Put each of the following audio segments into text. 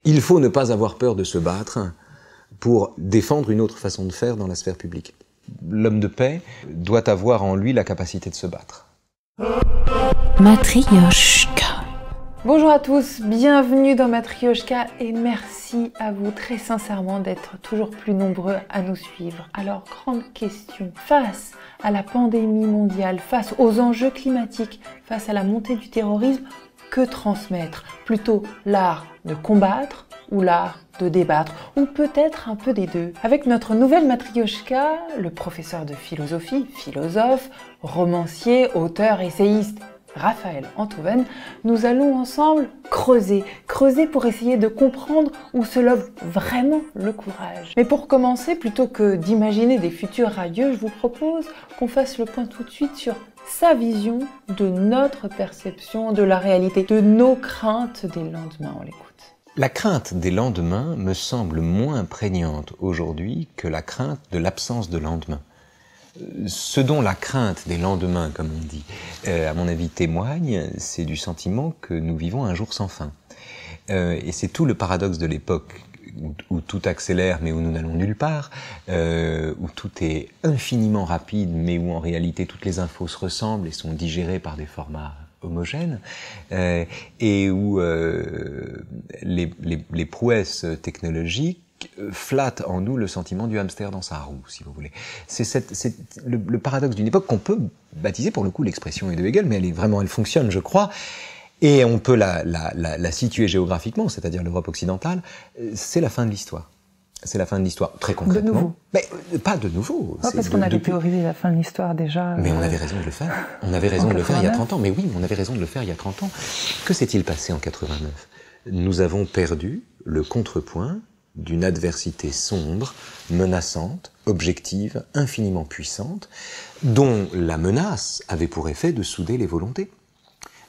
Il faut ne pas avoir peur de se battre pour défendre une autre façon de faire dans la sphère publique. L'homme de paix doit avoir en lui la capacité de se battre. Matryoshka. Bonjour à tous, bienvenue dans Matryoshka et merci à vous très sincèrement d'être toujours plus nombreux à nous suivre. Alors, grande question, face à la pandémie mondiale, face aux enjeux climatiques, face à la montée du terrorisme, que transmettre? Plutôt l'art de combattre ou l'art de débattre, ou peut-être un peu des deux. Avec notre nouvelle Matryoshka, le professeur de philosophie, philosophe, romancier, auteur, essayiste, Raphaël Enthoven, nous allons ensemble creuser pour essayer de comprendre où se love vraiment le courage. Mais pour commencer, plutôt que d'imaginer des futurs radieux, je vous propose qu'on fasse le point tout de suite sur sa vision de notre perception de la réalité, de nos craintes des lendemains. On l'écoute. La crainte des lendemains me semble moins prégnante aujourd'hui que la crainte de l'absence de lendemain. Ce dont la crainte des lendemains, comme on dit, à mon avis témoigne, c'est du sentiment que nous vivons un jour sans fin. Et c'est tout le paradoxe de l'époque où tout accélère mais où nous n'allons nulle part, où tout est infiniment rapide mais où en réalité toutes les infos se ressemblent et sont digérées par des formats homogènes, et où les prouesses technologiques flatte en nous le sentiment du hamster dans sa roue, si vous voulez. C'est le paradoxe d'une époque qu'on peut baptiser, pour le coup, l'expression est de Hegel, mais elle fonctionne, je crois, et on peut la situer géographiquement, c'est-à-dire l'Europe occidentale. C'est la fin de l'histoire. C'est la fin de l'histoire, très concrètement. De nouveau. Mais pas de nouveau. Non, parce qu'on avait théorisé la fin de l'histoire déjà. Mais on avait raison de le faire. On avait raison de le faire il y a 30 ans. Mais oui, on avait raison de le faire il y a 30 ans. Que s'est-il passé en 89 ? Nous avons perdu le contrepoint d'une adversité sombre, menaçante, objective, infiniment puissante, dont la menace avait pour effet de souder les volontés.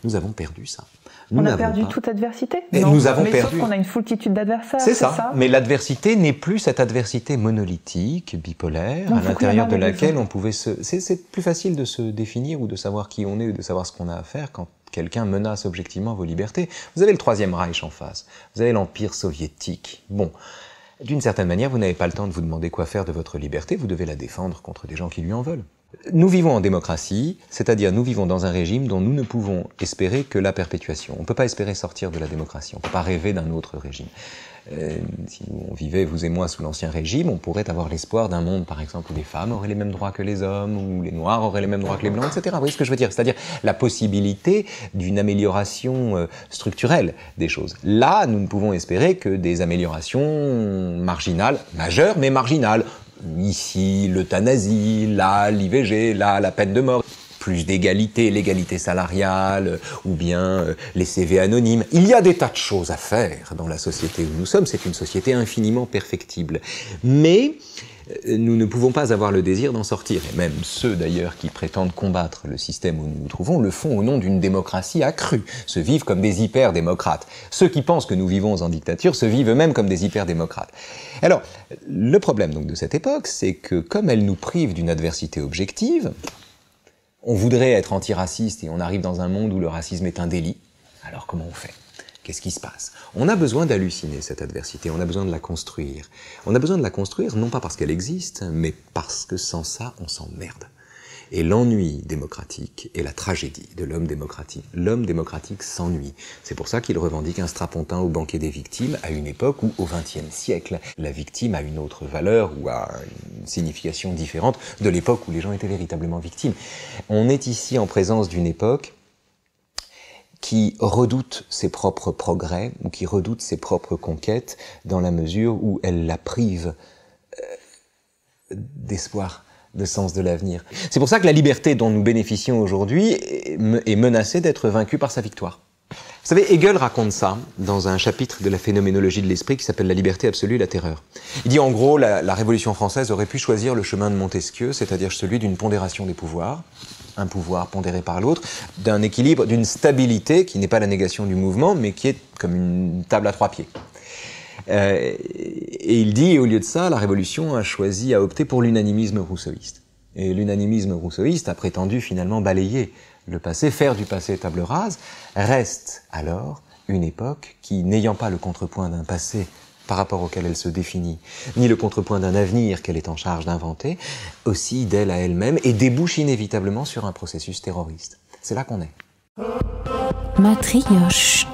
Nous avons perdu ça. On a perdu toute adversité. Nous avons perdu. Sauf qu'on a une foultitude d'adversaires. C'est ça. Mais l'adversité n'est plus cette adversité monolithique, bipolaire, à l'intérieur de laquelle on pouvait se... C'est plus facile de se définir ou de savoir qui on est ou de savoir ce qu'on a à faire quand quelqu'un menace objectivement vos libertés. Vous avez le Troisième Reich en face. Vous avez l'Empire soviétique. Bon, d'une certaine manière, vous n'avez pas le temps de vous demander quoi faire de votre liberté. Vous devez la défendre contre des gens qui lui en veulent. Nous vivons en démocratie, c'est-à-dire nous vivons dans un régime dont nous ne pouvons espérer que la perpétuation. On ne peut pas espérer sortir de la démocratie. On ne peut pas rêver d'un autre régime. Si on vivait, vous et moi, sous l'Ancien Régime, on pourrait avoir l'espoir d'un monde, par exemple, où les femmes auraient les mêmes droits que les hommes, où les Noirs auraient les mêmes droits que les Blancs, etc. Vous voyez ce que je veux dire ? C'est-à-dire la possibilité d'une amélioration structurelle des choses. Là, nous ne pouvons espérer que des améliorations marginales, majeures, mais marginales. Ici, l'euthanasie, là, l'IVG, là, la peine de mort. Plus d'égalité, l'égalité salariale, ou bien les CV anonymes. Il y a des tas de choses à faire dans la société où nous sommes. C'est une société infiniment perfectible. Mais nous ne pouvons pas avoir le désir d'en sortir. Et même ceux, d'ailleurs, qui prétendent combattre le système où nous nous trouvons, le font au nom d'une démocratie accrue, se vivent comme des hyper-démocrates. Ceux qui pensent que nous vivons en dictature se vivent eux-mêmes comme des hyper-démocrates. Alors, le problème donc de cette époque, c'est que comme elle nous prive d'une adversité objective, on voudrait être antiraciste et on arrive dans un monde où le racisme est un délit. Alors comment on fait ? Qu'est-ce qui se passe ? On a besoin d'halluciner cette adversité, on a besoin de la construire. On a besoin de la construire non pas parce qu'elle existe, mais parce que sans ça, on s'emmerde. Et l'ennui démocratique est la tragédie de l'homme démocratique. L'homme démocratique s'ennuie. C'est pour ça qu'il revendique un strapontin au banquet des victimes à une époque où, au XXe siècle, la victime a une autre valeur ou a une signification différente de l'époque où les gens étaient véritablement victimes. On est ici en présence d'une époque qui redoute ses propres progrès ou qui redoute ses propres conquêtes dans la mesure où elle la prive d'espoir, de sens de l'avenir. C'est pour ça que la liberté dont nous bénéficions aujourd'hui est menacée d'être vaincue par sa victoire. Vous savez, Hegel raconte ça dans un chapitre de la phénoménologie de l'esprit qui s'appelle « La liberté absolue et la terreur ». Il dit en gros, la Révolution française aurait pu choisir le chemin de Montesquieu, c'est-à-dire celui d'une pondération des pouvoirs, un pouvoir pondéré par l'autre, d'un équilibre, d'une stabilité qui n'est pas la négation du mouvement, mais qui est comme une table à 3 pieds. Et il dit, au lieu de ça, la Révolution a opté pour l'unanimisme rousseauiste. Et l'unanimisme rousseauiste a prétendu finalement balayer le passé, faire du passé table rase. Reste alors une époque qui, n'ayant pas le contrepoint d'un passé par rapport auquel elle se définit, ni le contrepoint d'un avenir qu'elle est en charge d'inventer, oscille d'elle à elle-même et débouche inévitablement sur un processus terroriste. C'est là qu'on est. Matrioshka.